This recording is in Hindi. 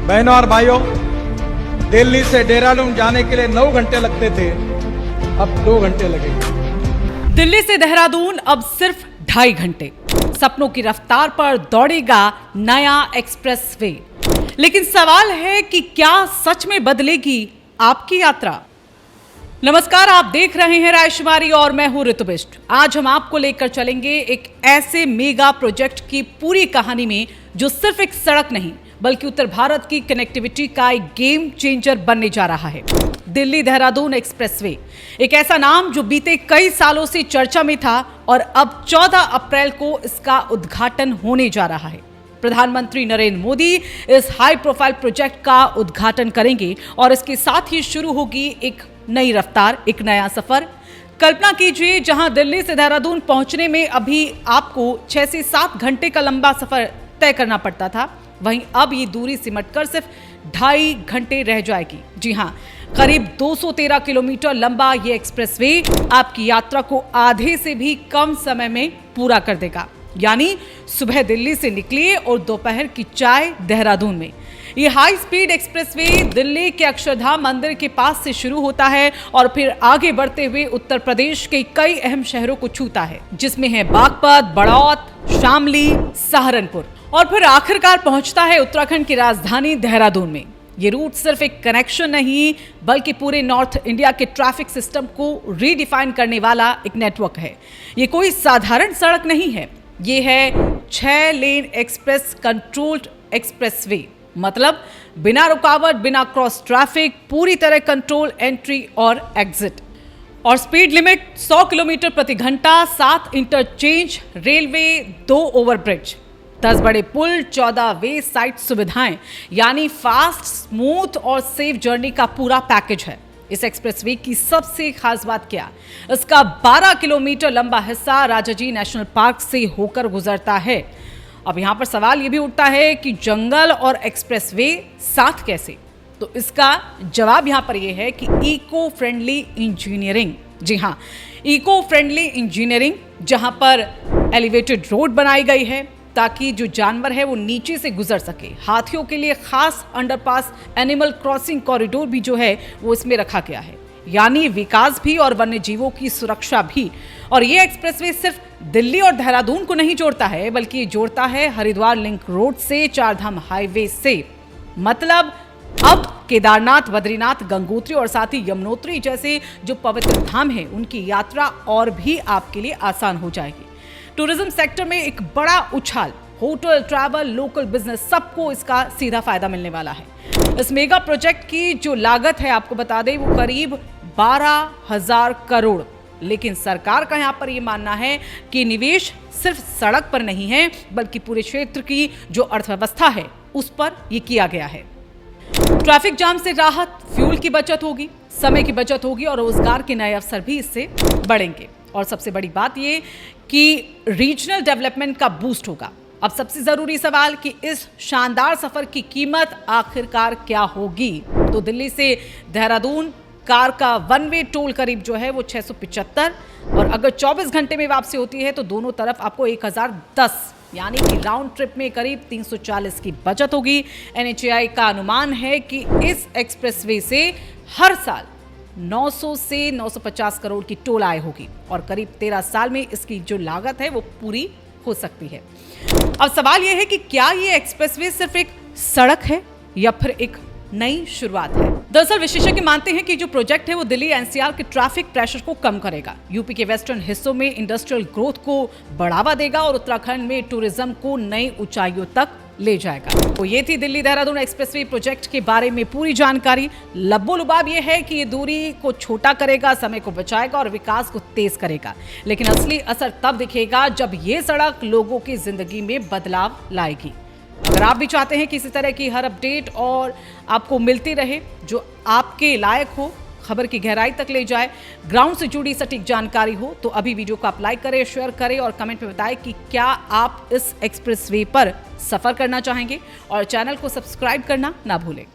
बहनों और भाइयों, दिल्ली से देहरादून जाने के लिए 9 घंटे लगते थे, अब 2 घंटे लगेंगे। दिल्ली से देहरादून अब सिर्फ 2.5 घंटे। सपनों की रफ्तार पर दौड़ेगा नया एक्सप्रेस वे। लेकिन सवाल है कि क्या सच में बदलेगी आपकी यात्रा? नमस्कार, आप देख रहे हैं रायशुमारी और मैं हूं ऋतु बिष्ट। आज हम आपको लेकर चलेंगे एक ऐसे मेगा प्रोजेक्ट की पूरी कहानी में जो सिर्फ एक सड़क नहीं बल्कि उत्तर भारत की कनेक्टिविटी का एक गेम चेंजर बनने जा रहा है। दिल्ली देहरादून एक्सप्रेसवे, एक ऐसा नाम जो बीते कई सालों से चर्चा में था और अब 14 अप्रैल को इसका उद्घाटन होने जा रहा है। प्रधानमंत्री नरेंद्र मोदी इस हाई प्रोफाइल प्रोजेक्ट का उद्घाटन करेंगे और इसके साथ ही शुरू होगी एक नई रफ्तार, एक नया सफर। कल्पना कीजिए, जहां दिल्ली से देहरादून पहुंचने में अभी आपको 6 से 7 घंटे का लंबा सफर तय करना पड़ता था, वहीं अब ये दूरी सिमटकर सिर्फ 2.5 घंटे रह जाएगी। जी हां, करीब 213 किलोमीटर लंबा ये एक्सप्रेसवे आपकी यात्रा को आधे से भी कम समय में पूरा कर देगा। यानी सुबह दिल्ली से निकलिए और दोपहर की चाय देहरादून में। ये हाई स्पीड एक्सप्रेसवे दिल्ली के अक्षरधाम मंदिर के पास से शुरू होता है और फिर आगे बढ़ते हुए उत्तर प्रदेश के कई अहम शहरों को छूता है, जिसमें है बागपत, बड़ौत, शामली, सहारनपुर और फिर आखिरकार पहुंचता है उत्तराखंड की राजधानी देहरादून में। ये रूट सिर्फ एक कनेक्शन नहीं बल्कि पूरे नॉर्थ इंडिया के ट्रैफिक सिस्टम को रीडिफाइन करने वाला एक नेटवर्क है। ये कोई साधारण सड़क नहीं है, ये है 6 लेन एक्सप्रेस कंट्रोल्ड एक्सप्रेसवे। मतलब बिना रुकावट, बिना क्रॉस ट्रैफिक, पूरी तरह कंट्रोल एंट्री और एग्जिट। और स्पीड लिमिट 100 किलोमीटर प्रति घंटा, 7 इंटरचेंज, रेलवे, 2 ओवरब्रिज, 10 बड़े पुल, 14 वे साइट सुविधाएं, यानी फास्ट, स्मूथ और सेफ जर्नी का पूरा पैकेज है। इस एक्सप्रेसवे की सबसे खास बात क्या? इसका 12 किलोमीटर लंबा हिस्सा राजाजी नेशनल पार्क से होकर गुजरता है। अब यहां पर सवाल यह भी उठता है कि जंगल और एक्सप्रेसवे साथ कैसे? तो इसका जवाब यहां पर यह है कि इको फ्रेंडली इंजीनियरिंग। जी हां, इको फ्रेंडली इंजीनियरिंग, जहां पर एलिवेटेड रोड बनाई गई है ताकि जो जानवर है वो नीचे से गुजर सके। हाथियों के लिए खास अंडरपास, एनिमल क्रॉसिंग कॉरिडोर भी जो है वो इसमें रखा गया है। यानी विकास भी और वन्य जीवों की सुरक्षा भी। और ये एक्सप्रेसवे सिर्फ दिल्ली और देहरादून को नहीं जोड़ता है बल्कि ये जोड़ता है हरिद्वार लिंक रोड से, चारधाम हाईवे से। मतलब अब केदारनाथ, बद्रीनाथ, गंगोत्री और साथ ही यमुनोत्री जैसे जो पवित्र धाम है उनकी यात्रा और भी आपके लिए आसान हो जाएगी। टूरिज्म सेक्टर में एक बड़ा उछाल, होटल, ट्रैवल, लोकल बिजनेस, सबको इसका सीधा फायदा मिलने वाला है। इस मेगा प्रोजेक्ट की जो लागत है, आपको बता दें, वो करीब 12,000 करोड़। लेकिन सरकार का यहां पर यह मानना है कि निवेश सिर्फ सड़क पर नहीं है बल्कि पूरे क्षेत्र की जो अर्थव्यवस्था है उस पर यह किया गया है। ट्रैफिक जाम से राहत, फ्यूल की बचत होगी, समय की बचत होगी और रोजगार के नए अवसर भी इससे बढ़ेंगे। और सबसे बड़ी बात यह कि रीजनल डेवलपमेंट का बूस्ट होगा। अब सबसे जरूरी सवाल कि इस शानदार सफर की कीमत आखिरकार क्या होगी? तो दिल्ली से देहरादून कार का 1 वे टोल करीब जो है वो 675 और अगर 24 घंटे में वापसी होती है तो दोनों तरफ आपको 1010, यानी कि राउंड ट्रिप में करीब 340 की बचत होगी। NHAI का अनुमान है कि इस एक्सप्रेसवे से हर साल 900 से 950 करोड़ की टोल आय होगी और करीब 13 साल में इसकी जो लागत है वो पूरी हो सकती है। अब सवाल यह है कि क्या ये एक्सप्रेसवे सिर्फ एक सड़क है या फिर एक नई शुरुआत है? दरअसल विशेषज्ञ मानते हैं कि जो प्रोजेक्ट है वो दिल्ली NCR के ट्रैफिक प्रेशर को कम करेगा, यूपी के वेस्टर्न हिस्सों में इंडस्ट्रियल ग्रोथ को बढ़ावा देगा और उत्तराखंड में टूरिज्म को नई ऊंचाइयों तक ले जाएगा। तो ये थी दिल्ली देहरादून एक्सप्रेसवे प्रोजेक्ट के बारे में पूरी जानकारी। लब्बो-लुबाब ये है कि ये दूरी को छोटा करेगा, समय को बचाएगा और विकास को तेज करेगा। लेकिन असली असर तब दिखेगा जब ये सड़क लोगों की जिंदगी में बदलाव लाएगी। अगर आप भी चाहते हैं कि इसी तरह की हर अपडेट और आपको मिलती रहे जो आपके लायक हो, खबर की गहराई तक ले जाए, ग्राउंड से जुड़ी सटीक जानकारी हो, तो अभी वीडियो को आप लाइक करें, शेयर करें और कमेंट में बताएं कि क्या आप इस एक्सप्रेसवे पर सफर करना चाहेंगे और चैनल को सब्सक्राइब करना ना भूलें।